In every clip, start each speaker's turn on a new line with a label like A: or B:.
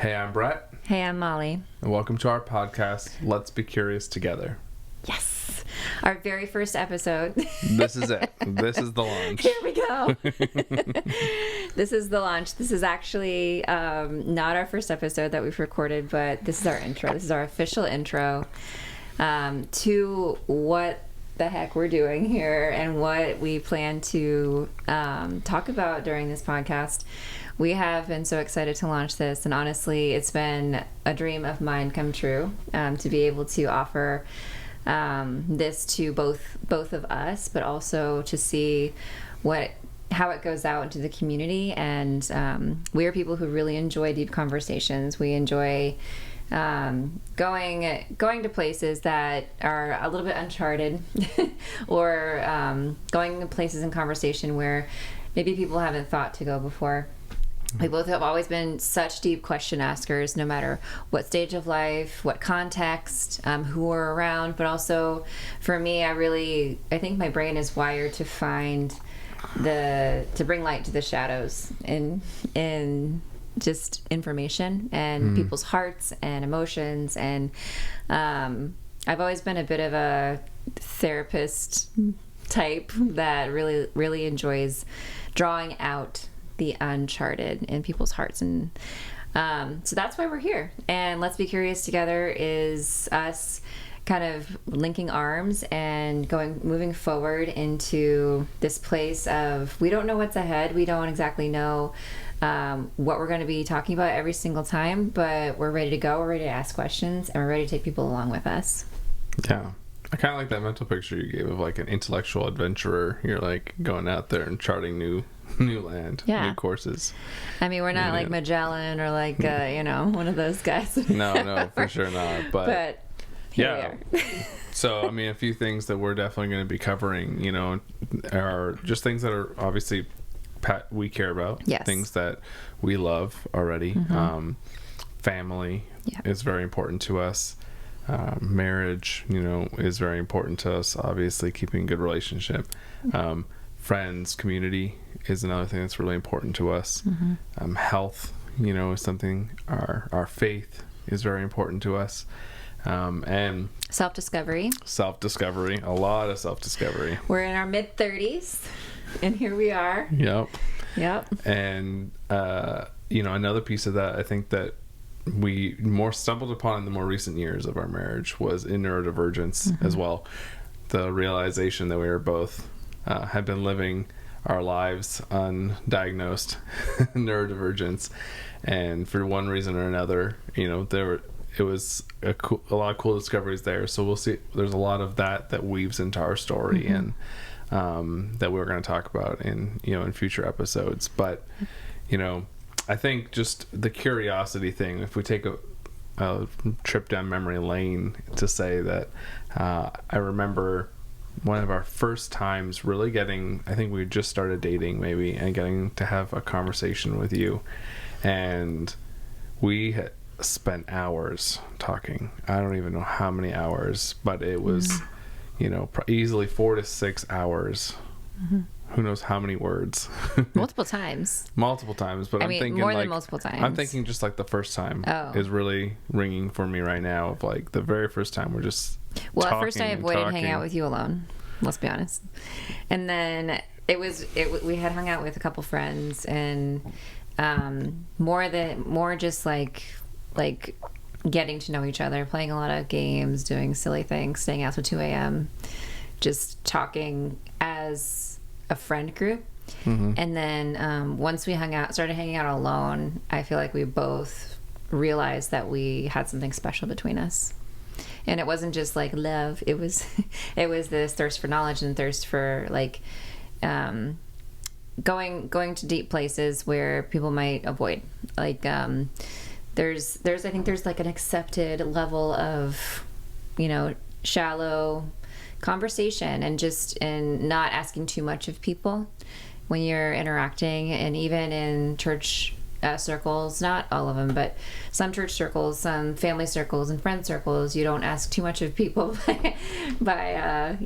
A: Hey, I'm Brett.
B: Hey, I'm Molly.
A: And welcome to our podcast, Let's Be Curious Together.
B: Yes! Our very first episode.
A: This is it. This is the launch.
B: Here we go. This is the launch. This is actually not our first episode that we've recorded, but this is our intro. This is our official intro to what the heck we're doing here and what we plan to talk about during this podcast. We have been so excited to launch this, and honestly, it's been a dream of mine come true to be able to offer this to both of us, but also to see how it goes out into the community. And we are people who really enjoy deep conversations. We enjoy going to places that are a little bit uncharted, or going to places in conversation where maybe people haven't thought to go before. We both have always been such deep question askers, no matter what stage of life, what context, who we're around. But also, for me, I think my brain is wired to to bring light to the shadows in just information and people's hearts and emotions. And I've always been a bit of a therapist type that really, really enjoys drawing out the uncharted in people's hearts. And so that's why we're here. And Let's Be Curious Together is us kind of linking arms and moving forward into this place of, we don't know what's ahead. We don't exactly know what we're going to be talking about every single time, but we're ready to go. We're ready to ask questions, and we're ready to take people along with us.
A: Yeah. I kind of like that mental picture you gave of like an intellectual adventurer. You're like going out there and charting new land, new courses.
B: I mean, we're not like Magellan or like, one of those guys.
A: No, for sure not. But
B: here we are.
A: So, I mean, a few things that we're definitely going to be covering, are just things that are obviously we care about.
B: Yes.
A: Things that we love already. Mm-hmm. Family is very important to us. Marriage, is very important to us. Obviously, keeping a good relationship. Friends, community is another thing that's really important to us. Mm-hmm. Health, is something. Our faith is very important to us. And
B: self-discovery,
A: a lot of self-discovery.
B: We're in our mid-30s, and here we are. Yep. And
A: another piece of that, I think that we more stumbled upon in the more recent years of our marriage was in neurodivergence as well. The realization that we were both had been living our lives undiagnosed neurodivergence, and for one reason or another, it was a lot of cool discoveries there. So we'll see. There's a lot of that weaves into our story, and that we're going to talk about in future episodes. But I think just the curiosity thing, if we take a trip down memory lane, to say that I remember one of our first times really I think we just started dating maybe, and getting to have a conversation with you. And we had spent hours talking. I don't even know how many hours, but it was, easily 4 to 6 hours. Mm-hmm. Who knows how many words?
B: Multiple times,
A: but I'm thinking
B: more
A: like,
B: than multiple times.
A: I'm thinking just like the first time is really ringing for me right now, of like the very first time we're just
B: at first I avoided hanging out with you alone, let's be honest. And then we had hung out with a couple friends, and more just like getting to know each other, playing a lot of games, doing silly things, staying out till 2 a.m., just talking as a friend group. Mm-hmm. And then once we started hanging out alone, I feel like we both realized that we had something special between us. And it wasn't just like love, it was this thirst for knowledge and thirst for like going to deep places where people might avoid. Like there's I think there's like an accepted level of shallow conversation, and just in not asking too much of people when you're interacting. And even in church circles, not all of them, but some church circles, some family circles and friend circles, you don't ask too much of people by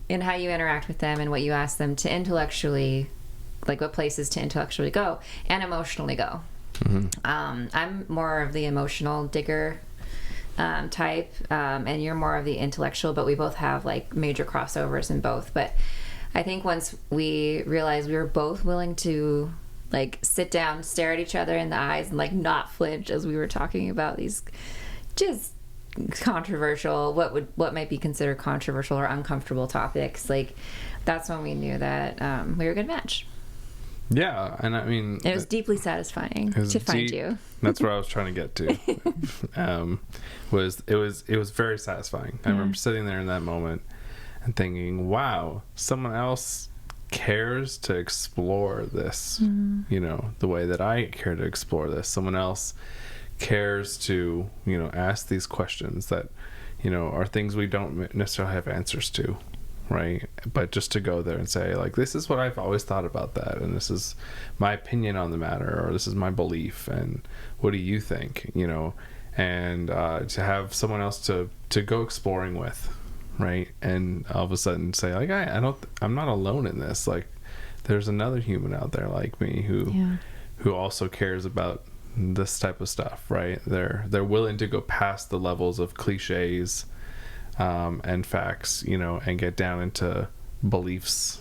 B: in how you interact with them and what you ask them to intellectually, like what places to intellectually go and emotionally go. I'm more of the emotional digger type, and you're more of the intellectual, but we both have like major crossovers in both. But I think once we realized we were both willing to like sit down, stare at each other in the eyes, and like not flinch as we were talking about these just controversial, what might be considered controversial or uncomfortable topics, like that's when we knew that we were a good match.
A: Yeah, and I mean,
B: it was deeply satisfying to find you.
A: That's where I was trying to get to. It was very satisfying. I remember sitting there in that moment and thinking, wow, someone else cares to explore this, you know, the way that I care to explore this. Someone else cares to, you know, ask these questions that, you know, are things we don't necessarily have answers to, right? But just to go there and say, like, this is what I've always thought about that, and this is my opinion on the matter, or this is my belief, and what do you think, you know? And to have someone else to go exploring with, right? And all of a sudden say, like, I'm not alone in this. Like, there's another human out there like me who also cares about this type of stuff, right? They're willing to go past the levels of cliches and facts, you know, and get down into beliefs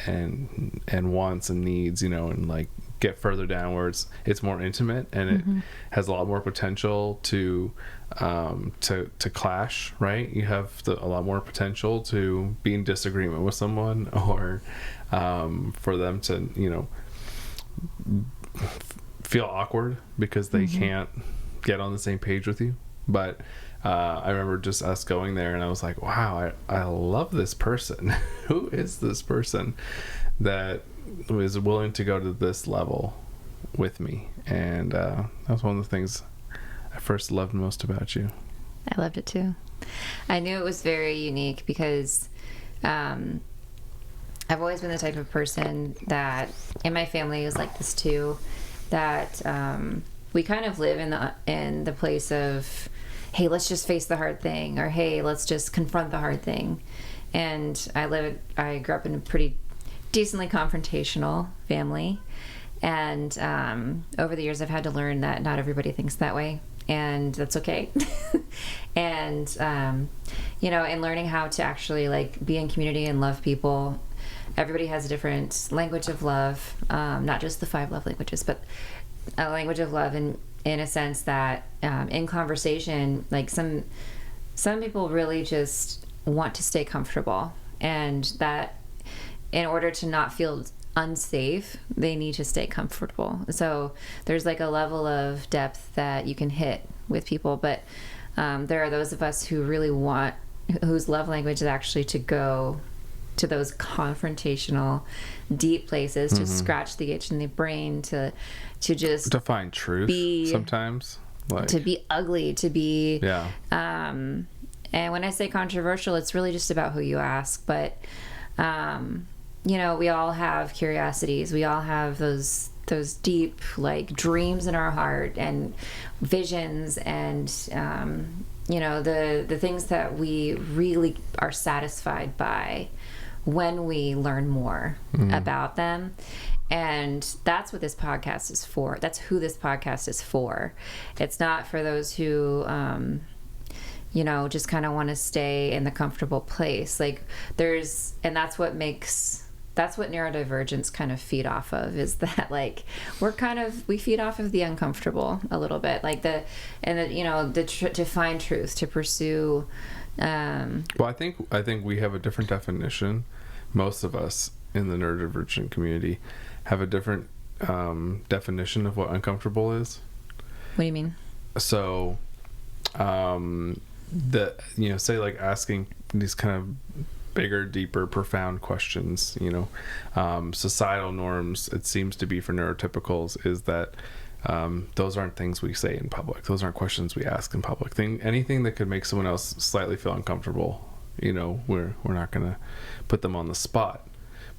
A: and wants and needs, you know, and like get further down where it's more intimate, and it has a lot more potential to clash, right? You have a lot more potential to be in disagreement with someone, or for them to, you know, feel awkward because they can't get on the same page with you. But I remember just us going there, and I was like, wow, I love this person. Who is this person that was willing to go to this level with me? And that was one of the things I first loved most about you.
B: I loved it too. I knew it was very unique because I've always been the type of person that, in my family is like this too, that we kind of live in the place of, hey, let's just face the hard thing, or hey, let's just confront the hard thing. And I grew up in a pretty decently confrontational family, and over the years I've had to learn that not everybody thinks that way, and that's okay. And you know, in learning how to actually like be in community and love people, everybody has a different language of love, not just the 5 love languages, but a language of love in a sense that in conversation, like some people really just want to stay comfortable, and that in order to not feel unsafe, they need to stay comfortable. So there's like a level of depth that you can hit with people, but there are those of us who really want, whose love language is actually to go to those confrontational deep places, to scratch the itch in the brain, to just
A: to find truth sometimes, like, to
B: be ugly, to be
A: and
B: when I say controversial, it's really just about who you ask. But you know, we all have curiosities, we all have those deep like dreams in our heart and visions, and you know, the things that we really are satisfied by when we learn more about them. And that's what this podcast is for. That's who this podcast is for. It's not for those who you know, just kind of want to stay in the comfortable place. Like and that's what neurodivergence kind of feed off of, is that like we feed off of the uncomfortable a little bit, like you know, to find truth, to pursue.
A: Well, I think we have a different definition. Most of us in the neurodivergent community have a different definition of what uncomfortable is.
B: What do you mean?
A: So, you know, say like asking these kind of bigger, deeper, profound questions, you know, societal norms, it seems to be for neurotypicals, is that those aren't things we say in public. Those aren't questions we ask in public. Anything that could make someone else slightly feel uncomfortable, you know, we're not going to put them on the spot.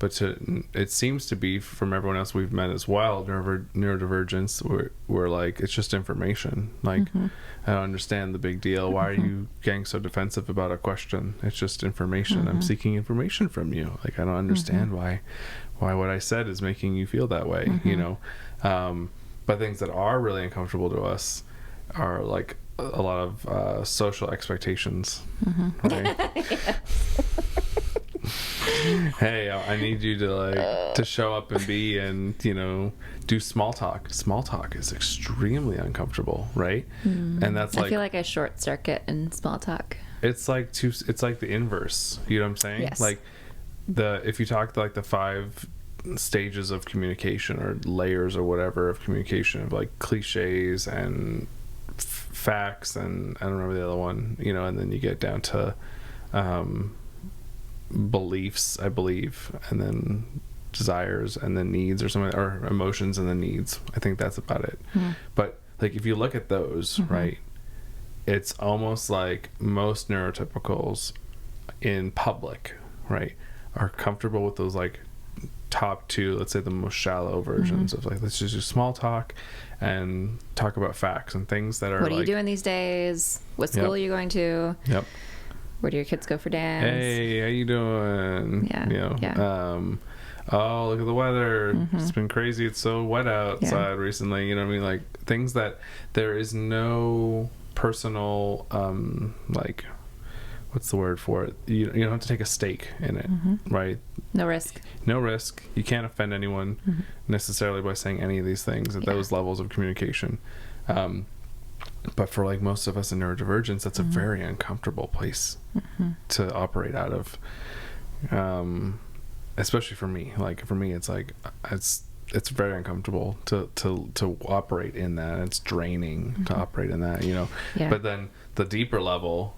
A: But it seems to be, from everyone else we've met as well, neurodivergence, we're like, it's just information. Like, I don't understand the big deal. Why are you getting so defensive about a question? It's just information. I'm seeking information from you. Like, I don't understand why what I said is making you feel that way, you know? But things that are really uncomfortable to us are like a lot of social expectations. Right? Hey, I need you to like to show up and be, and do small talk. Small talk is extremely uncomfortable, right? And that's like,
B: I feel like I short circuit in small talk.
A: it's like the inverse. You know what I'm saying?
B: Yes.
A: Like if you talk like the 5 stages of communication or layers or whatever of communication, of like cliches and facts, and I don't remember the other one, and then you get down to beliefs, I believe, and then desires, and then needs, or something, or emotions and then needs. I think that's about it. But like if you look at those, right, it's almost like most neurotypicals in public, right, are comfortable with those like top 2, let's say the most shallow versions of like, let's just do small talk and talk about facts and things that are
B: what are you doing these days, what school are you going to, where do your kids go for dance,
A: hey, how you doing, oh, look at the weather, it's been crazy, it's so wet outside recently, you know what I mean, like things that there is no personal like, what's the word for it, you don't have to take a stake in it, right? No risk, you can't offend anyone necessarily by saying any of these things at those levels of communication. But for like most of us in neurodivergence, that's a very uncomfortable place to operate out of, especially for me. Like for me, it's like it's very uncomfortable to operate in that. It's draining to operate in that, But then the deeper level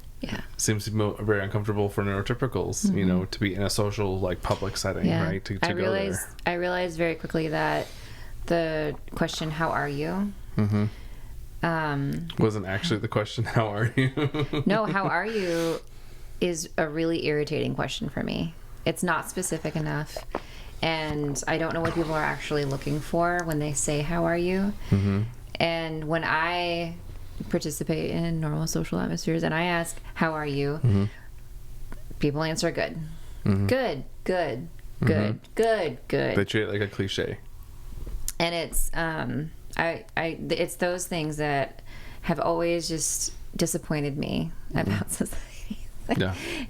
A: seems to be very uncomfortable for neurotypicals, to be in a social, like public setting, right? To
B: I realized very quickly that the question, "How are you?"
A: wasn't actually the question, "How are you?"
B: No, "How are you?" is a really irritating question for me. It's not specific enough, and I don't know what people are actually looking for when they say, "How are you?" And when I participate in normal social atmospheres and I ask, "How are you?" people answer good. Good. They treat it like a cliche. And it's it's those things that have always just disappointed me about society.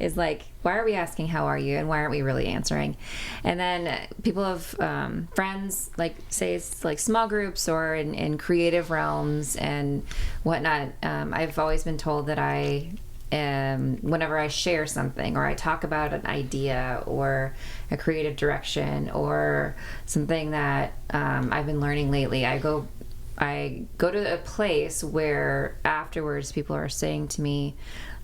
B: Is like, why are we asking how are you, and why aren't we really answering? And then people have friends, like say it's like small groups or in creative realms and whatnot. I've always been told that whenever I share something or I talk about an idea or a creative direction or something that I've been learning lately, I go to a place where afterwards people are saying to me,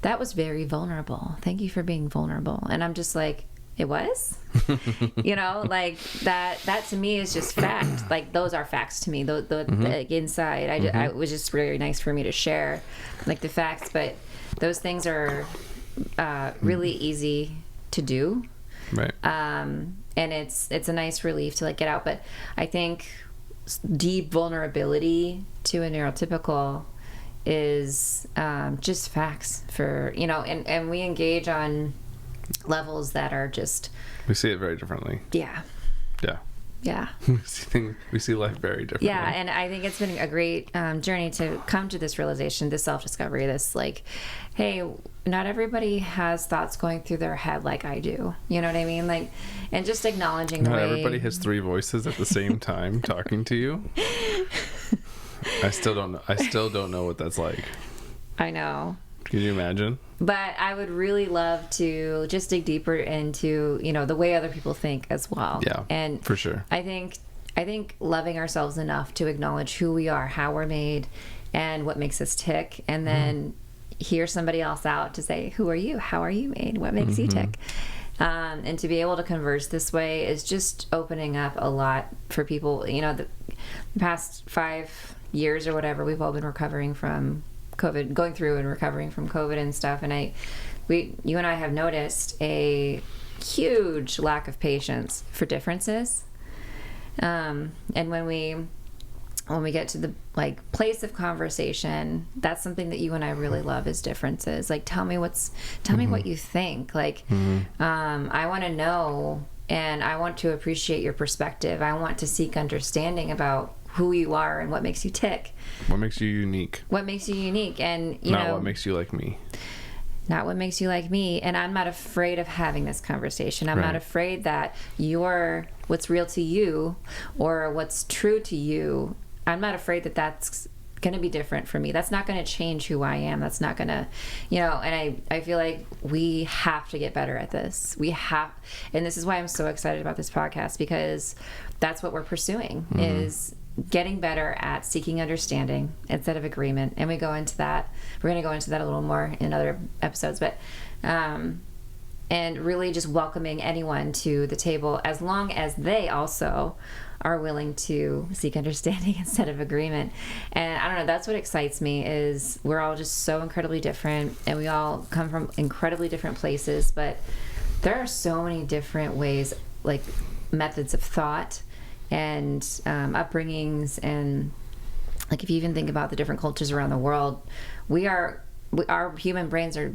B: "That was very vulnerable. Thank you for being vulnerable." And I'm just like, it was? Like that to me is just fact. Like those are facts to me. Like inside, it was just very nice for me to share like the facts, but those things are really easy to do.
A: Right.
B: And it's a nice relief to like get out. But I think deep vulnerability to a neurotypical is just facts for, and we engage on levels that are just,
A: we see it very differently.
B: Yeah.
A: We see life very differently.
B: Yeah, and I think it's been a great journey to come to this realization, this self-discovery, this like, hey, not everybody has thoughts going through their head like I do. You know what I mean? Like, and just acknowledging
A: not everybody has 3 voices at the same time talking to you. I still don't know what that's like.
B: I know.
A: Can you imagine?
B: But I would really love to just dig deeper into, the way other people think as well.
A: Yeah,
B: and
A: for sure.
B: I think loving ourselves enough to acknowledge who we are, how we're made, and what makes us tick, and then hear somebody else out to say, who are you? How are you made? What makes you tick? And to be able to converse this way is just opening up a lot for people. The past 5 years or whatever, we've all been recovering from COVID, going through and recovering from COVID and stuff. And you and I have noticed a huge lack of patience for differences. And when we get to the place of conversation, that's something that you and I really love is differences. Like, tell me what you think. Like, I want to know, and I want to appreciate your perspective. I want to seek understanding about who you are and what makes you tick.
A: What makes you unique?
B: What makes you unique, and
A: Not what makes you like me.
B: Not what makes you like me. And I'm not afraid of having this conversation. I'm not afraid that what's real to you or what's true to you, I'm not afraid that that's going to be different for me. That's not going to change who I am. That's not going to, and I feel like we have to get better at this. And this is why I'm so excited about this podcast, because that's what we're pursuing, is getting better at seeking understanding instead of agreement. And we go into that. We're going to go into that a little more in other episodes, but, and really just welcoming anyone to the table as long as they also are willing to seek understanding instead of agreement. And I don't know, that's what excites me, is we're all just so incredibly different, and we all come from incredibly different places, but there are so many different ways, like methods of thought and upbringings, and like if you even think about the different cultures around the world, our human brains are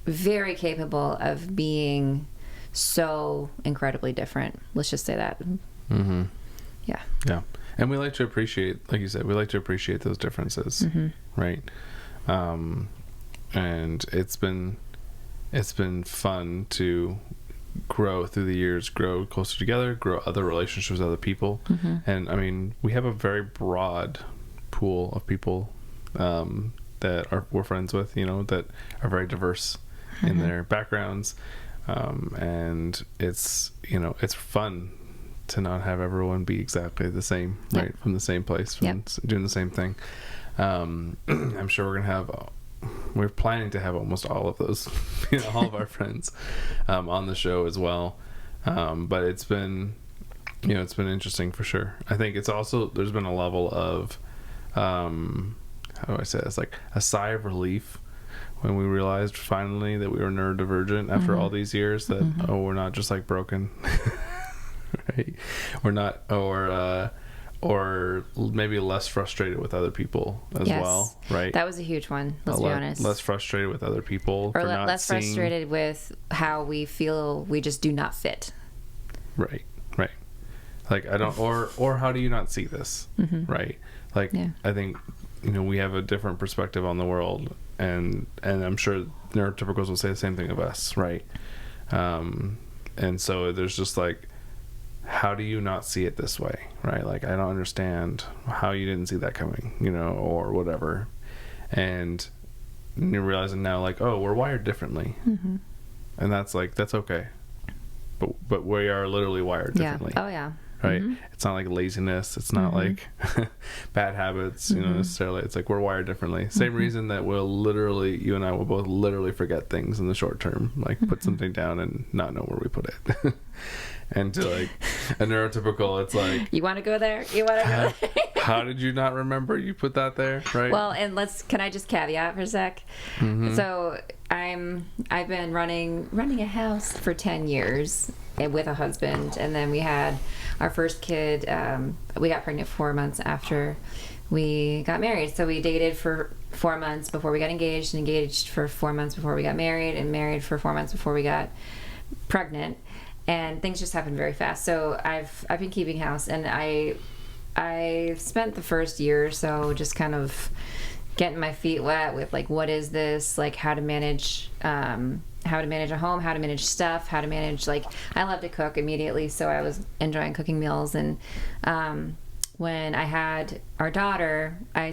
B: very capable of being so incredibly different. Let's just say that. Mm-hmm.
A: Yeah. And we like to appreciate, like you said, those differences, right? And it's been fun to grow through the years, grow closer together, grow other relationships with other people. And I mean, we have a very broad pool of people that we're friends with, that are very diverse in their backgrounds. And it's fun to not have everyone be exactly the same, right? From the same place, doing the same thing. I'm sure we're planning to have almost all of those, all of our friends on the show as well. But it's been interesting for sure. I think it's also, there's been a level of, how do I say this? Like a sigh of relief when we realized finally that we were neurodivergent after all these years, that, we're not just like broken. Right? We're not, or maybe less frustrated with other people as well, right?
B: That was a huge one, let's be honest.
A: Less frustrated with other people.
B: Or less frustrated with how we feel we just do not fit. Right.
A: Like, I don't, or how do you not see this, right? Like, I think, we have a different perspective on the world, and I'm sure neurotypicals will say the same thing of us, right? And so there's just like, how do you not see it this way, right? Like, I don't understand how you didn't see that coming, or whatever. And you're realizing now, like, oh, we're wired differently. And that's okay. But we are literally wired differently.
B: Oh, yeah.
A: Right? It's not like laziness. It's not like bad habits, necessarily. It's like we're wired differently. Same reason that you and I will both literally forget things in the short term, like put something down and not know where we put it. And to like a neurotypical, it's like,
B: you want to go there? You want to go there?
A: How did you not remember you put that there? Right.
B: Well, and can I just caveat for a sec? So I've been running a house for 10 years with a husband, and then we had our first kid. We got pregnant 4 months after we got married. So we dated for 4 months before we got engaged, and engaged for 4 months before we got married, and married for 4 months before we got pregnant. And things just happened very fast. So I've been keeping house, and I spent the first year or so just kind of getting my feet wet with like, what is this? Like, how to manage a home, how to manage stuff, how to manage, like, I love to cook immediately, so I was enjoying cooking meals. And when I had our daughter, I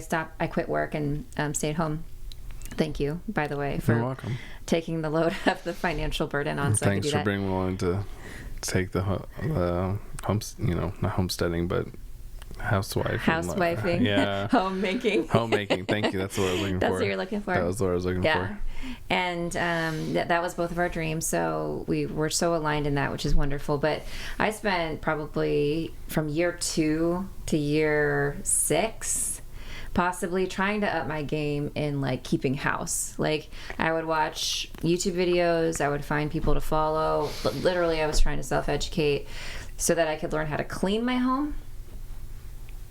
B: quit work and stayed home. Thank you, by the way, for taking the load of the financial burden on. So
A: thanks for being willing to take the not homesteading, but housewifing, homemaking. Thank you. That's what I was looking for.
B: That's what you're looking for.
A: That was what I was looking for.
B: And that was both of our dreams. So we were so aligned in that, which is wonderful. But I spent probably from year 2 to year 6 possibly trying to up my game in like keeping house. Like, I would watch YouTube videos, I would find people to follow, but literally I was trying to self-educate so that I could learn how to clean my home,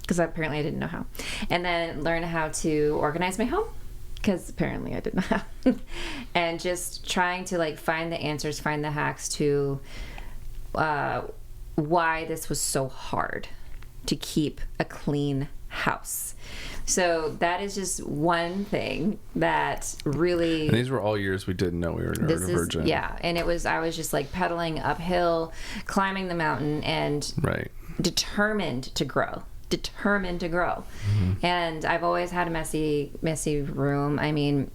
B: because apparently I didn't know how, and then learn how to organize my home, because apparently I didn't know how. And just trying to like find the answers, find the hacks to why this was so hard to keep a clean house. So that is just one thing that really...
A: And these were all years we didn't know we were neurodivergent.
B: Yeah, and I was just like pedaling uphill, climbing the mountain, and
A: right.
B: determined to grow. And I've always had a messy room. I mean,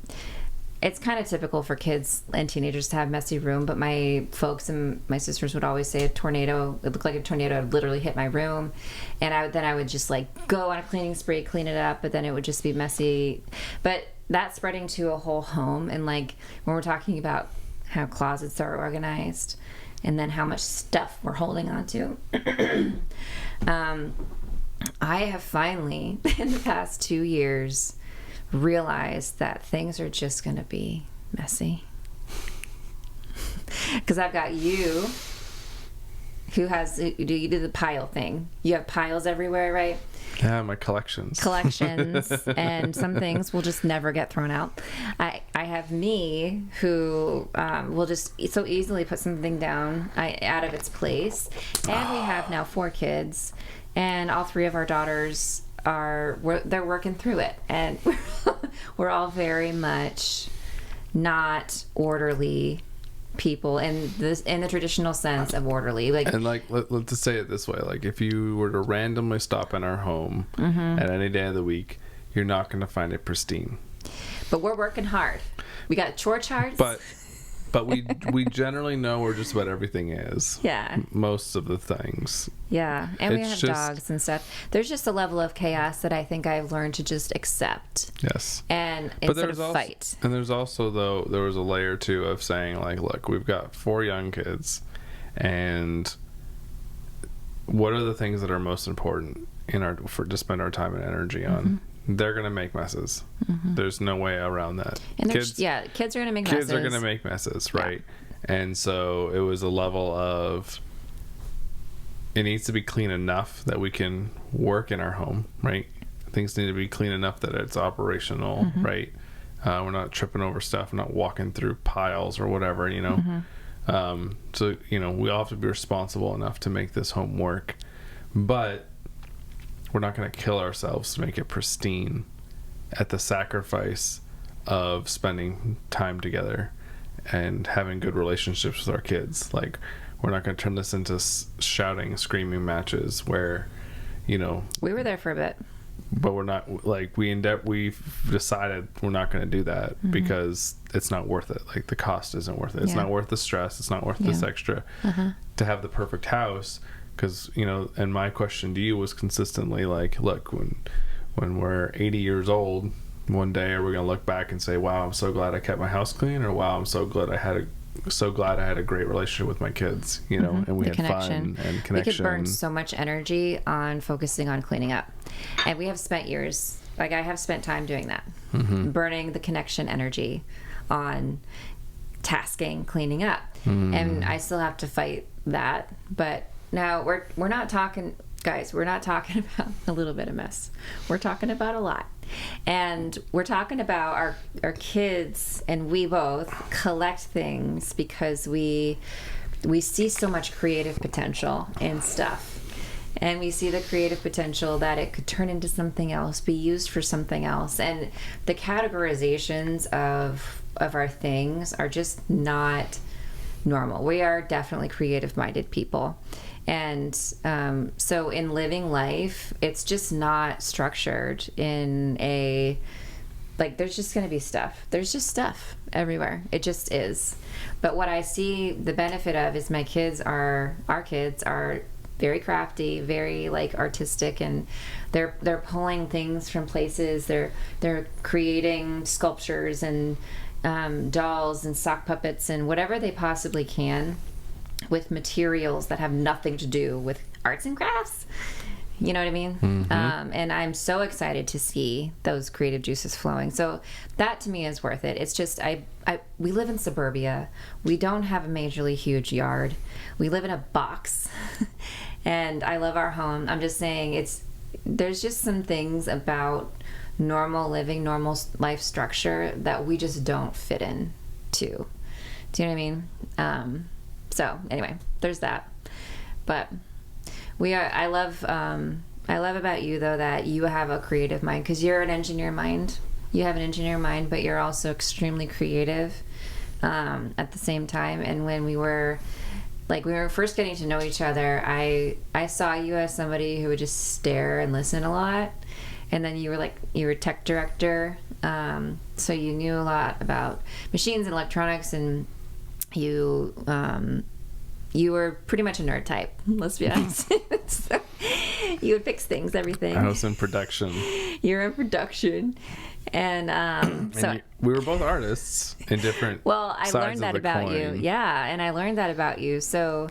B: it's kind of typical for kids and teenagers to have messy room, but my folks and my sisters would always say it looked like a tornado had literally hit my room, and I would just like go on a cleaning spree, clean it up, but then it would just be messy. But that's spreading to a whole home, and like when we're talking about how closets are organized and then how much stuff we're holding on to, I have finally, in the past 2 years, realized that things are just going to be messy. Because I've got you, who you do the pile thing. You have piles everywhere, right?
A: Yeah, my collections,
B: and some things will just never get thrown out. I have me, who will just so easily put something down out of its place. And we have now 4 kids, and all 3 of our daughters they're working through it, and we're all very much not orderly people in the traditional sense of orderly. Like, and
A: like let's just say it this way: like if you were to randomly stop in our home at any day of the week, you're not going to find it pristine.
B: But we're working hard. We got chore charts.
A: But we generally know where just about everything is.
B: Yeah.
A: Most of the things.
B: Yeah. And we have dogs and stuff. There's just a level of chaos that I think I've learned to just accept.
A: Yes.
B: And instead of fight.
A: And there's also, though, there was a layer, too, of saying, like, look, we've got 4 young kids, and what are the things that are most important to spend our time and energy on? They're going to make messes. There's no way around that.
B: And kids are going to make messes.
A: Kids are going to make messes, right? Yeah. And so it was a level of, it needs to be clean enough that we can work in our home, right? Things need to be clean enough that it's operational, right? We're not tripping over stuff. We're not walking through piles or whatever, you know? So, you know, we all have to be responsible enough to make this home work. But we're not going to kill ourselves to make it pristine at the sacrifice of spending time together and having good relationships with our kids. Like, we're not going to turn this into shouting, screaming matches where, you know... We
B: were there for a bit.
A: But we're not, like, we've decided we're not going to do that because it's not worth it. Like, the cost isn't worth it. It's not worth the stress. It's not worth this extra. To have the perfect house... Because, you know, and my question to you was consistently like, look, when we're 80 years old, one day are we going to look back and say, wow, I'm so glad I kept my house clean, or wow, I'm so glad I had a great relationship with my kids, you know, and we had fun and connection. We could
B: burn so much energy on focusing on cleaning up. And we have spent years, like I have spent time doing that, burning the connection energy on tasking, cleaning up. And I still have to fight that, but now, we're not talking, guys, we're not talking about a little bit of mess. We're talking about a lot. And we're talking about our kids, and we both collect things because we see so much creative potential in stuff. And we see the creative potential that it could turn into something else, be used for something else. And the categorizations of our things are just not normal. We are definitely creative-minded people. And so in living life, it's just not structured in a, like, there's just going to be stuff. There's just stuff everywhere. It just is. But what I see the benefit of is our kids are very crafty, very like artistic, and they're pulling things from places. They're creating sculptures and dolls and sock puppets and whatever they possibly can with materials that have nothing to do with arts and crafts. You know what I mean? And I'm so excited to see those creative juices flowing. So that to me is worth it. It's just, we live in suburbia. We don't have a majorly huge yard. We live in a box. And I love our home. I'm just saying there's just some things about normal living, normal life structure that we just don't fit in to. Do you know what I mean? So anyway, there's that. But I love I love about you, though, that you have a creative mind, because you're an engineer mind. You have an engineer mind, but you're also extremely creative at the same time. And when we were first getting to know each other, I saw you as somebody who would just stare and listen a lot. And then you were tech director, so you knew a lot about machines and electronics, and you were pretty much a nerd type, let's be honest. So you would fix things, everything.
A: I was in production.
B: You were in production. And
A: we were both artists in different
B: I learned that about
A: coin.
B: you. Yeah, and I learned that about you. So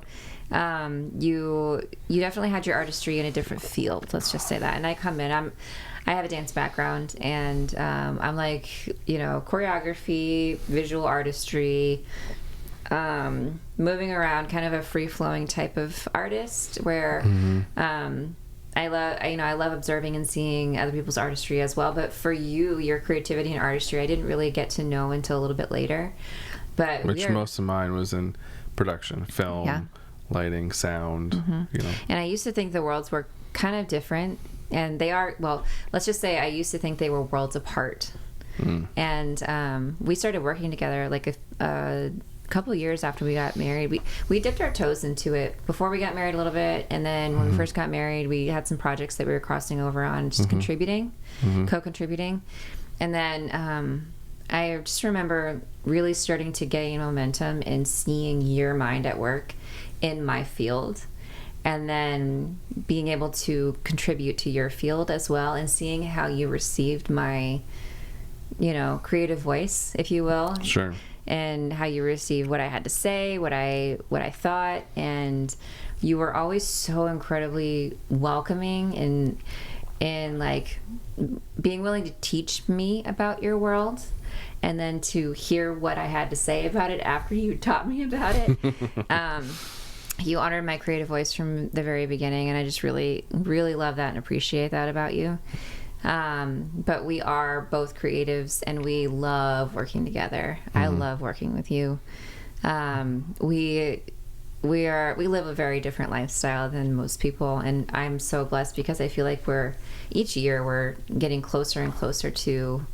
B: you definitely had your artistry in a different field, let's just say that. And I come in, I have a dance background, and I'm like, choreography, visual artistry, moving around, kind of a free-flowing type of artist where I love observing and seeing other people's artistry as well. But for you, your creativity and artistry, I didn't really get to know until a little bit later. But
A: most of mine was in production, film, lighting, sound.
B: And I used to think the worlds were kind of different, and they are. Well, let's just say I used to think they were worlds apart. And we started working together like a couple of years after we got married. We dipped our toes into it before we got married a little bit, and then when we first got married, we had some projects that we were crossing over on, just contributing, co-contributing. And then I just remember really starting to gain momentum and seeing your mind at work in my field, and then being able to contribute to your field as well, and seeing how you received my creative voice, if you will.
A: Sure.
B: And how you received what I had to say, what I thought, and you were always so incredibly welcoming and like being willing to teach me about your world, and then to hear what I had to say about it after you taught me about it. You honored my creative voice from the very beginning, and I just really, really love that and appreciate that about you. But we are both creatives, and we love working together. I love working with you. We live a very different lifestyle than most people, and I'm so blessed because I feel like each year we're getting closer and closer to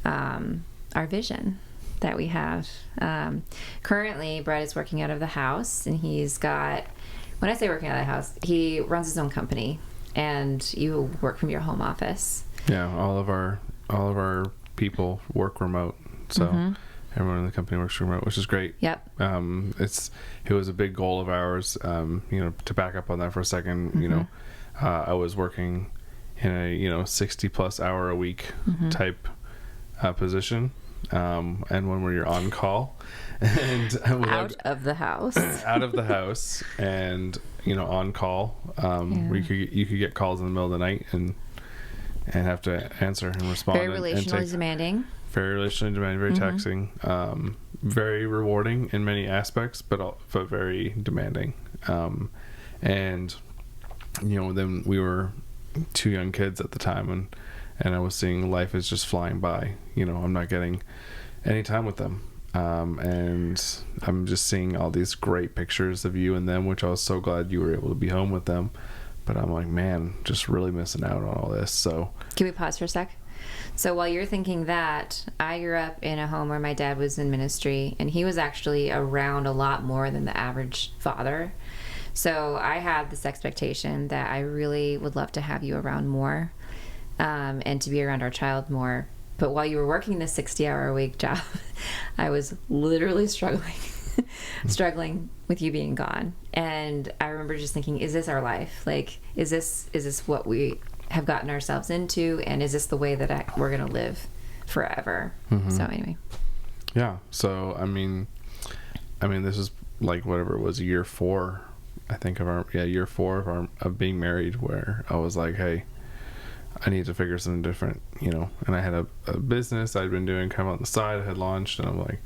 B: our vision that we have. Currently, Brett is working out of the house, and when I say working out of the house, he runs his own company. And you work from your home office.
A: Yeah, all of our people work remote, so everyone in the company works remote, which is great.
B: Yep.
A: It was a big goal of ours. To back up on that for a second, I was working in a 60+ hour a week type position, and when you're on call and
B: out of the house, and on call, where you could get calls in the middle of the night and have to answer and respond. Very relationally demanding.
A: Very relationally demanding. Very taxing. Very rewarding in many aspects, but very demanding. And then we were 2 young kids at the time, and I was seeing life is just flying by. I'm not getting any time with them. And I'm just seeing all these great pictures of you and them, which I was so glad you were able to be home with them. But I'm like, man, just really missing out on all this. So
B: can we pause for a sec? So while you're thinking that, I grew up in a home where my dad was in ministry, and he was actually around a lot more than the average father. So I had this expectation that I really would love to have you around more, and to be around our child more. But while you were working this 60-hour-a-week job, I was literally struggling with you being gone. And I remember just thinking, is this our life? Like, is this what we have gotten ourselves into? And is this the way that we're going to live forever? So anyway.
A: Yeah. So, I mean, this is like whatever it was, year 4, I think, year 4 of being married, where I was like, hey, I need to figure something different, and I had a business I'd been doing kind of on the side. I had launched, and I'm like,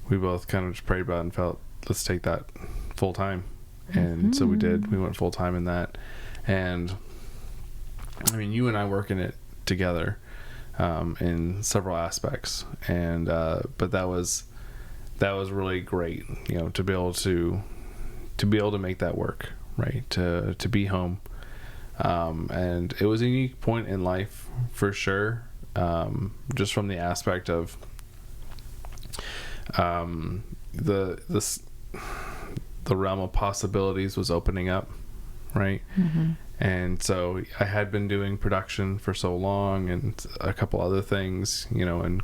A: we both kind of just prayed about it and felt, let's take that full time. And so we did. We went full time in that. And I mean, you and I work in it together, in several aspects. And, but that was really great, to be able to make that work, right? To be home And it was a unique point in life for sure, just from the aspect of the realm of possibilities was opening up, right?
B: Mm-hmm.
A: And so I had been doing production for so long and a couple other things, you know, and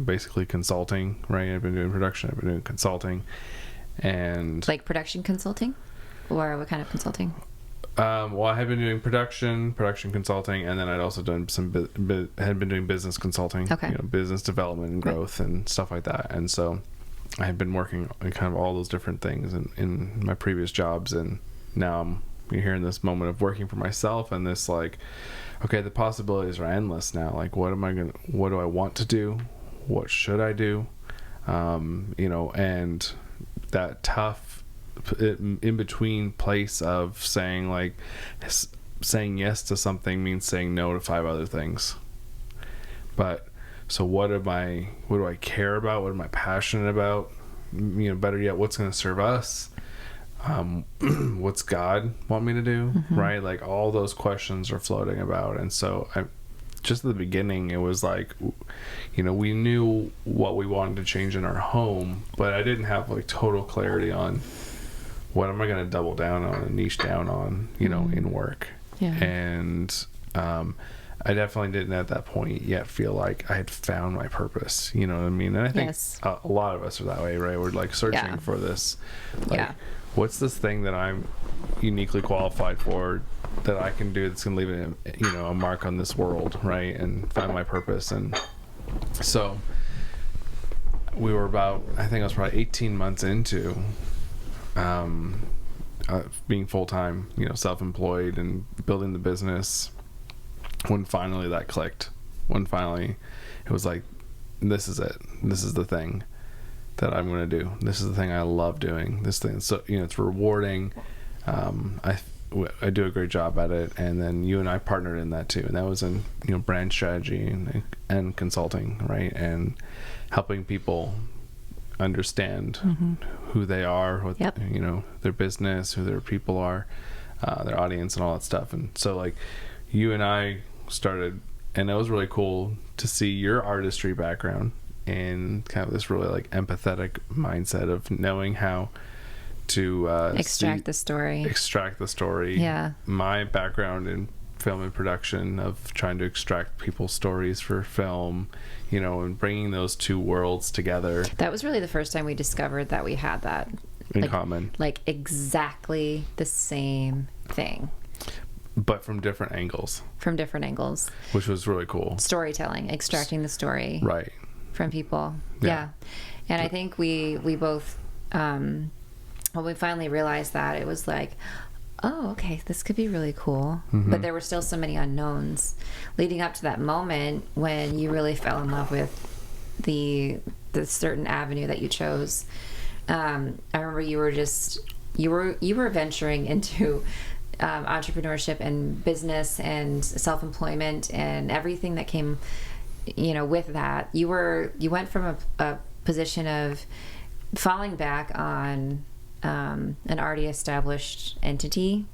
A: basically consulting, right? I've been doing production, I've been doing consulting, and
B: like production consulting, or what kind of consulting?
A: Well, I had been doing production consulting, and then I'd also done some had been doing business consulting,
B: Okay.
A: you know, business development and growth and stuff like that. And so I had been working on kind of all those different things in my previous jobs, and now I'm here in this moment of working for myself, and this like, okay, the possibilities are endless now. Like, what do I want to do? What should I do? You know, and that tough in between place of saying yes to something means saying no to 5 other things. But so what do I care about? What am I passionate about? You know, better yet, what's going to serve us? What's God want me to do?
B: Mm-hmm.
A: Right? Like, all those questions are floating about. And so just at the beginning, it was like, you know, we knew what we wanted to change in our home, but I didn't have like total clarity on what am I going to double down on and niche down on, you know, in work.
B: Yeah.
A: And I definitely didn't at that point yet feel like I had found my purpose, you know what I mean? And I think a lot of us are that way, right? We're like searching for this, like, what's this thing that I'm uniquely qualified for that I can do that's going to leave a mark on this world, right? And find my purpose. And so we were I think I was probably 18 months into being full-time, you know, self-employed and building the business, when finally that clicked, when finally it was like, this is it, this is the thing that I'm going to do, this is the thing I love doing, this thing, so, you know, it's rewarding. I do a great job at it, and then you and I partnered in that too, and that was in, you know, brand strategy and consulting, right, and helping people understand who they are, what you know, their business, who their people are, their audience, and all that stuff. And so, like, you and I started, and it was really cool to see your artistry background and kind of this really like empathetic mindset of knowing how to extract the story.
B: Yeah.
A: My background in film and production of trying to extract people's stories for film, you know, and bringing those two worlds together.
B: That was really the first time we discovered that we had that
A: in common.
B: Like exactly the same thing,
A: but from different angles.
B: Which
A: was really cool.
B: Storytelling, extracting the story.
A: Right.
B: From people. Yeah. And I think we both, when we finally realized that, it was like, oh, okay, this could be really cool. Mm-hmm. But there were still so many unknowns leading up to that moment when you really fell in love with the certain avenue that you chose. I remember you were venturing into entrepreneurship and business and self-employment and everything that came, you know, with that. You went from a position of falling back on an already established entity,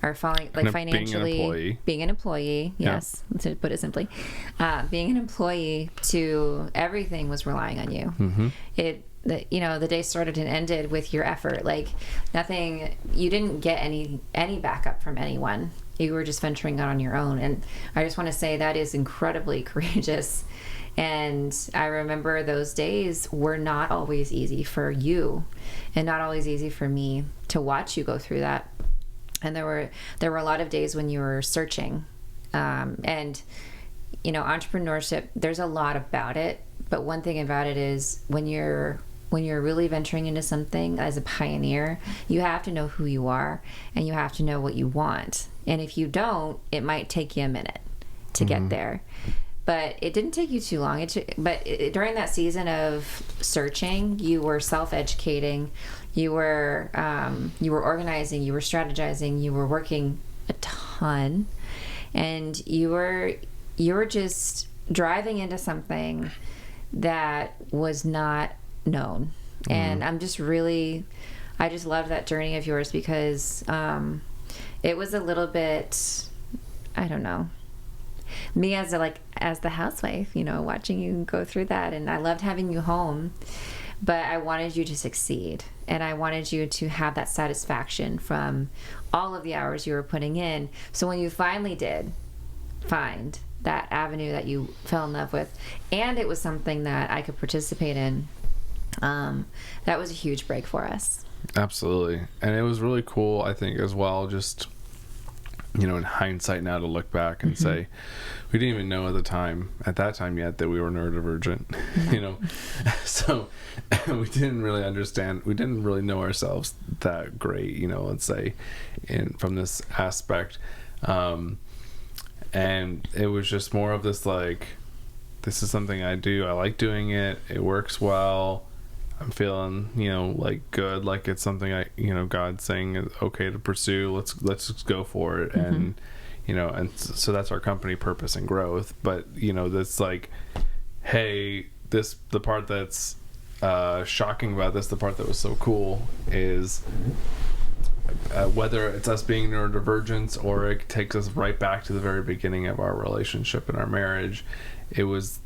B: or falling like financially being an employee. Yes, to put it simply, being an employee to everything was relying on you. Mm-hmm. The day started and ended with your effort. Like nothing, you didn't get any backup from anyone. You were just venturing out on your own. And I just want to say that is incredibly courageous. And I remember those days were not always easy for you and not always easy for me to watch you go through that. And there were a lot of days when you were searching. And, you know, entrepreneurship, there's a lot about it. But one thing about it is when you're really venturing into something as a pioneer, you have to know who you are and you have to know what you want. And if you don't, it might take you a minute to get there. But it didn't take you too long. During that season of searching, you were self-educating, you were organizing, you were strategizing, you were working a ton, and you were just driving into something that was not known. And I just loved that journey of yours because it was a little bit I don't know, me as the housewife, watching you go through that, and I loved having you home, but I wanted you to succeed, and I wanted you to have that satisfaction from all of the hours you were putting in. So when you finally did find that avenue that you fell in love with, and it was something that I could participate in, that was a huge break for us.
A: Absolutely. And it was really cool, I think, as well, just, in hindsight now, to look back and say, we didn't even know at that time yet, that we were neurodivergent. So we didn't really understand, we didn't really know ourselves that great, let's say, from this aspect. And it was just more of this, like, this is something I do, I like doing it, it works well, I'm feeling, like, good, like it's something God's saying is okay to pursue. Let's just go for it. And, and so that's our company purpose and growth. But, that's like, hey, the part that's shocking about this, the part that was so cool is whether it's us being neurodivergent or it takes us right back to the very beginning of our relationship and our marriage, it was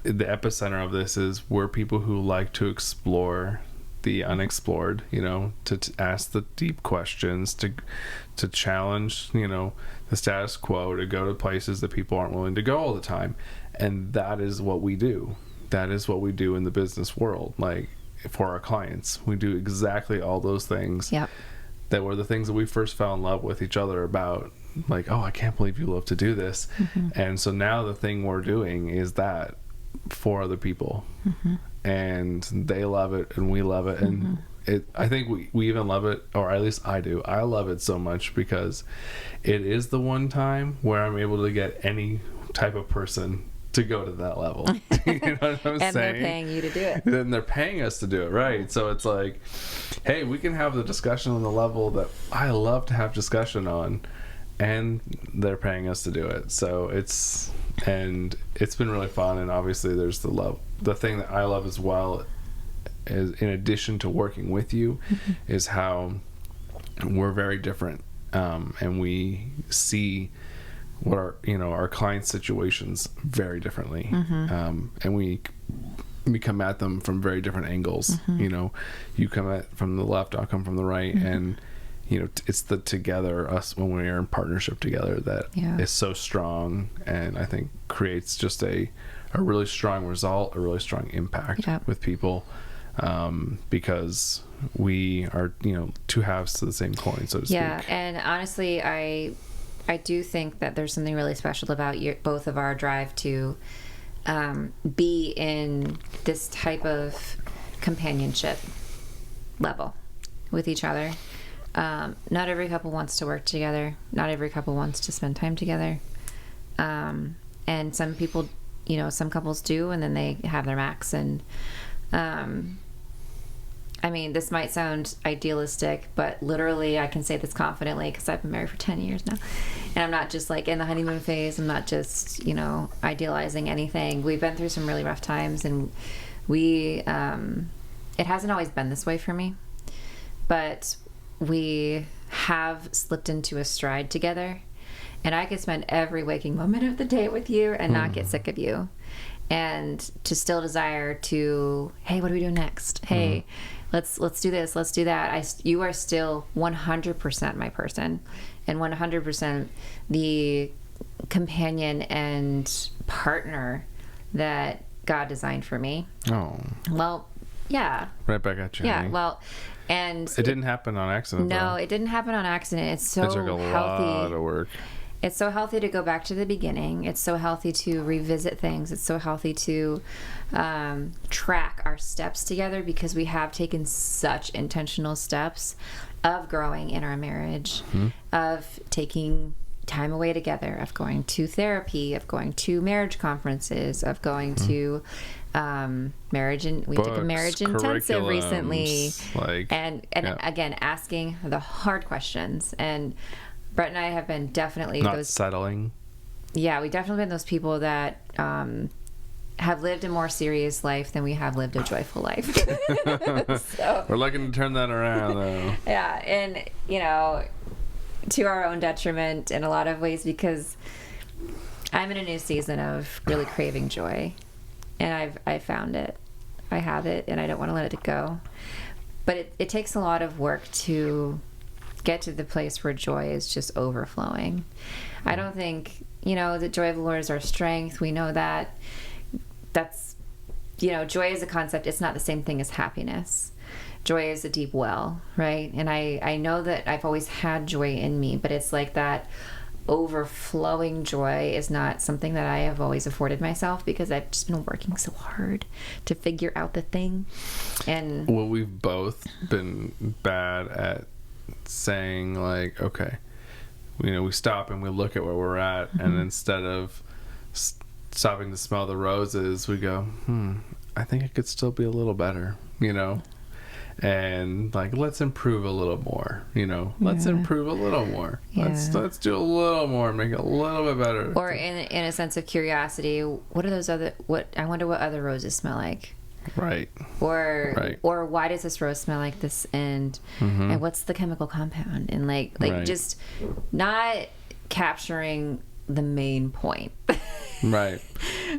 A: the epicenter of this is we're people who like to explore the unexplored, to ask the deep questions, to challenge, the status quo, to go to places that people aren't willing to go all the time. And that is what we do. That is what we do in the business world. Like, for our clients, we do exactly all those things.
B: Yep.
A: That were the things that we first fell in love with each other about. Like, oh, I can't believe you love to do this. And so now the thing we're doing is that for other people, and they love it and we love it, and I think we even love it, or at least I do. I love it so much because it is the one time where I'm able to get any type of person to go to that level. You know what I'm saying?
B: And they're paying you to do it.
A: Then they're paying us to do it, right? So it's like, hey, we can have the discussion on the level that I love to have discussion on, and they're paying us to do it. So it's been really fun. And obviously there's the thing that I love as well is, in addition to working with you, is how we're very different, and we see what our clients' situations very differently, and we come at them from very different angles. You come at from the left, I'll come from the right, and it's the together, us, when we're in partnership together, that is so strong, and I think creates just a really strong result, a really strong impact with people, because we are, two halves to the same coin, so to speak.
B: Yeah, and honestly, I do think that there's something really special about both of our drive to be in this type of companionship level with each other. Not every couple wants to work together. Not every couple wants to spend time together. And some people, some couples do, and then they have their max. And I mean, this might sound idealistic, but literally I can say this confidently because I've been married for 10 years now. And I'm not just like in the honeymoon phase. I'm not just, idealizing anything. We've been through some really rough times, and it hasn't always been this way for me, but we have slipped into a stride together, and I could spend every waking moment of the day with you and not get sick of you, and to still desire to, hey, what are we doing next? Hey, let's do this, let's do that. You are still 100% my person, and 100% the companion and partner that God designed for me.
A: Oh.
B: Well, yeah.
A: Right back at you.
B: Yeah,
A: honey.
B: well, and
A: it didn't happen on accident.
B: No,
A: though.
B: It didn't happen on accident. It's so
A: it took a
B: healthy.
A: lot of work.
B: It's so healthy to go back to the beginning. It's so healthy to revisit things. It's so healthy to track our steps together, because we have taken such intentional steps of growing in our marriage, of taking time away together, of going to therapy, of going to marriage conferences, of going to marriage, and we took a marriage intensive recently, and again, asking the hard questions. And Brett and I have been definitely
A: not settling.
B: Yeah, we definitely been those people that have lived a more serious life than we have lived a joyful life. So,
A: we're looking to turn that around, though.
B: Yeah, and to our own detriment in a lot of ways, because I'm in a new season of really craving joy, and I found it. I have it, and I don't want to let it go. But it takes a lot of work to get to the place where joy is just overflowing. I don't think, the joy of the Lord is our strength. We know that. That's, joy is a concept. It's not the same thing as happiness. Joy is a deep well, right? And I know that I've always had joy in me, but it's like that overflowing joy is not something that I have always afforded myself, because I've just been working so hard to figure out the thing. And
A: well, we've both been bad at saying, like, okay, we stop and we look at where we're at, and instead of stopping to smell the roses, we go, I think it could still be a little better, and like, let's improve a little more, let's improve a little more. Let's do a little more, make it a little bit better.
B: Or in a sense of curiosity, I wonder what other roses smell like.
A: Right.
B: Or why does this rose smell like this, and what's the chemical compound, and like just not capturing the main point.
A: Right.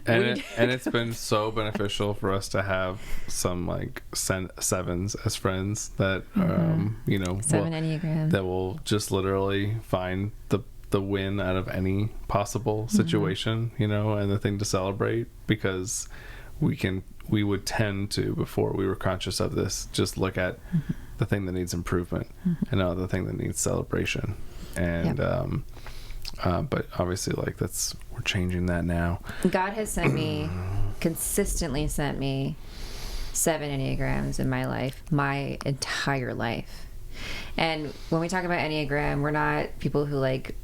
A: And it's been so beneficial for us to have some like sevens as friends that
B: 7 Enneagram,
A: that will just literally find the win out of any possible situation, and the thing to celebrate, because we would tend to, before we were conscious of this, just look at the thing that needs improvement and not the thing that needs celebration. And but obviously, like, we're changing that now.
B: God has consistently sent me 7 Enneagrams in my life, my entire life. And when we talk about Enneagram, we're not people who like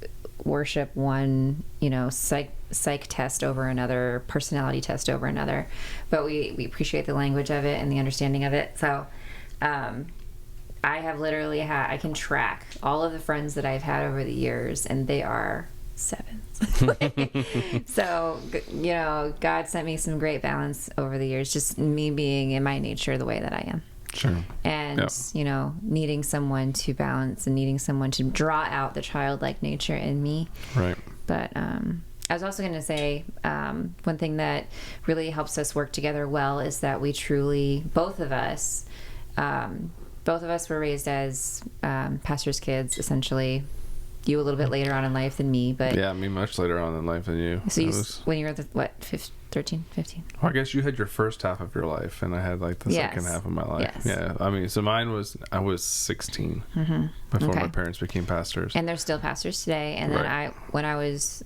B: worship one, psych test over another, personality test over another, but we appreciate the language of it and the understanding of it. So I have literally I can track all of the friends that I've had over the years, and they are 7s. So, God sent me some great balance over the years, just me being in my nature the way that I am.
A: Sure.
B: And, needing someone to balance and needing someone to draw out the childlike nature in me.
A: Right.
B: But I was also going to say, one thing that really helps us work together well is that we truly, both of us were raised as pastors' kids, essentially. You a little bit later on in life than me, but...
A: Yeah, me much later on in life than you.
B: So when you were, 13, 15?
A: Well, I guess you had your first half of your life, and I had, like, the second half of my life.
B: Yes.
A: Yeah, I mean, so I was 16 before my parents became pastors.
B: And they're still pastors today. And then when I was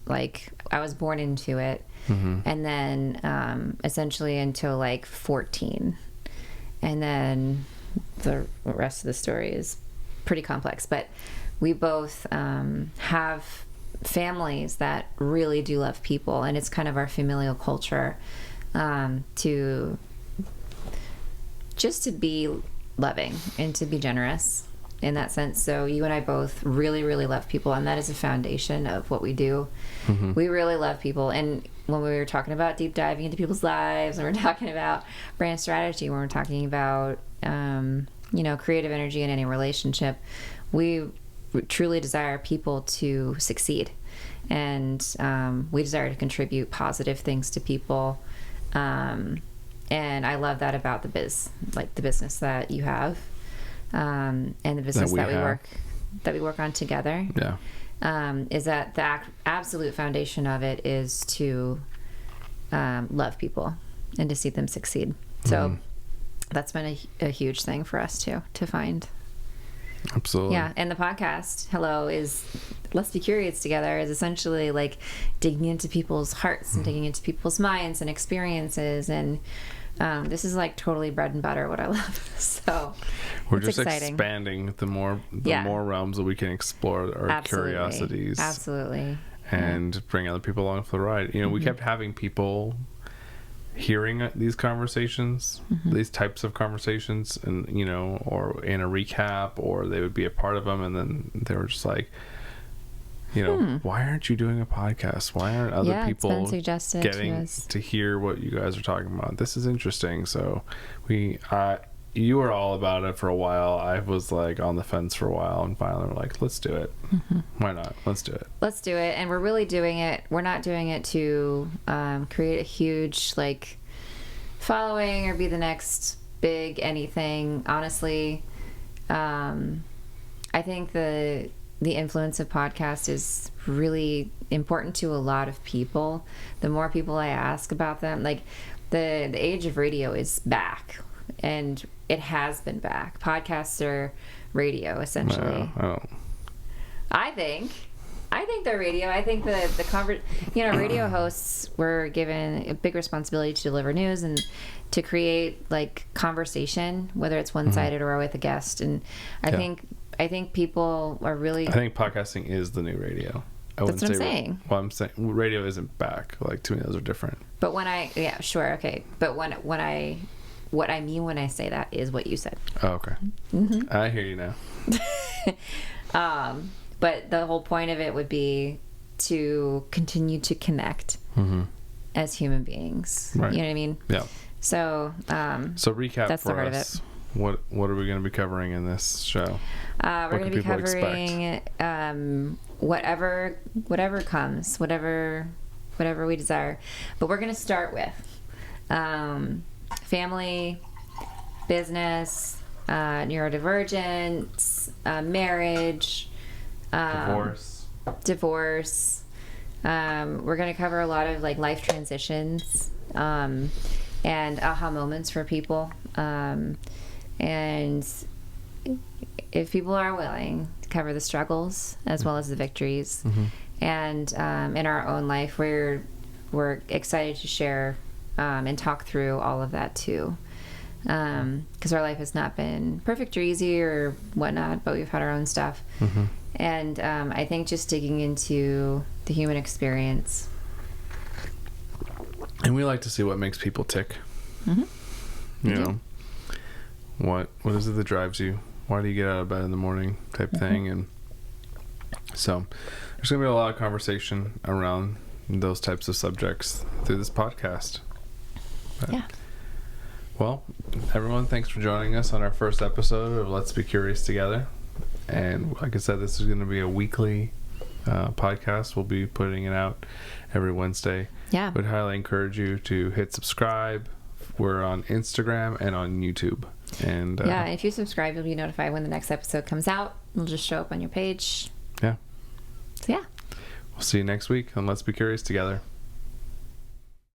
B: born into it, and then essentially until, like, 14. And then the rest of the story is pretty complex, but we both have families that really do love people, and it's kind of our familial culture to be loving and to be generous in that sense. So you and I both really, really love people, and that is a foundation of what we do. We really love people. And when we were talking about deep diving into people's lives, and we're talking about brand strategy, when we're talking about creative energy in any relationship, we truly desire people to succeed, and we desire to contribute positive things to people, and I love that about the business that you have, and the business that we work on together. Is that the absolute foundation of it is to love people and to see them succeed. So that's been a huge thing for us too, to find.
A: Absolutely.
B: Yeah, and the podcast, is Let's Be Curious Together, is essentially like digging into people's hearts and digging into people's minds and experiences, and this is like totally bread and butter, what I love. So
A: we're just exciting. Expanding the more realms that we can explore our curiosities.
B: Absolutely.
A: And bring other people along for the ride. We kept having people hearing these conversations, these types of conversations, and or in a recap, or they would be a part of them, and then they were just like, why aren't you doing a podcast? Why aren't other people getting to hear what you guys are talking about? This is interesting. So you were all about it for a while. I was like on the fence for a while, and finally we're like, let's do it. Why not? Let's do it.
B: Let's do it. And we're really doing it. We're not doing it to create a huge like following or be the next big anything. Honestly, I think the influence of podcast is really important to a lot of people. The more people I ask about them, like the age of radio is back, and it has been back. Podcasts are radio, essentially. I think they're radio. I think radio hosts were given a big responsibility to deliver news and to create like conversation, whether it's one-sided or with a guest. And I think people are really.
A: I think podcasting is the new radio.
B: That's what I'm saying.
A: Well, I'm saying radio isn't back. Like, to me, those are different.
B: But what I mean when I say that is what you said.
A: Oh, okay. I hear you now.
B: But the whole point of it would be to continue to connect as human beings.
A: Right.
B: You know what I mean?
A: Yeah.
B: So,
A: so recap
B: that's
A: for
B: the heart
A: us.
B: of it.
A: What are we going to be covering in this show?
B: We're going to be covering whatever comes, whatever we desire. But we're going to start with family, business, neurodivergent, marriage, divorce. We're going to cover a lot of like life transitions and aha moments for people. And if people are willing to cover the struggles as well as the victories, and in our own life, we're excited to share and talk through all of that too, because our life has not been perfect or easy or whatnot, but we've had our own stuff. And I think just digging into the human experience.
A: And we like to see what makes people tick. You know, what is it that drives you? Why do you get out of bed in the morning type thing? And so there's going to be a lot of conversation around those types of subjects through this podcast. But, well, everyone, thanks for joining us on our first episode of Let's Be Curious Together. And like I said, this is going to be a weekly podcast. We'll be putting it out every Wednesday.
B: Yeah.
A: Would highly encourage you to hit subscribe. We're on Instagram and on YouTube. And
B: if you subscribe, you'll be notified when the next episode comes out. It'll just show up on your page.
A: Yeah.
B: So yeah.
A: We'll see you next week on Let's Be Curious Together.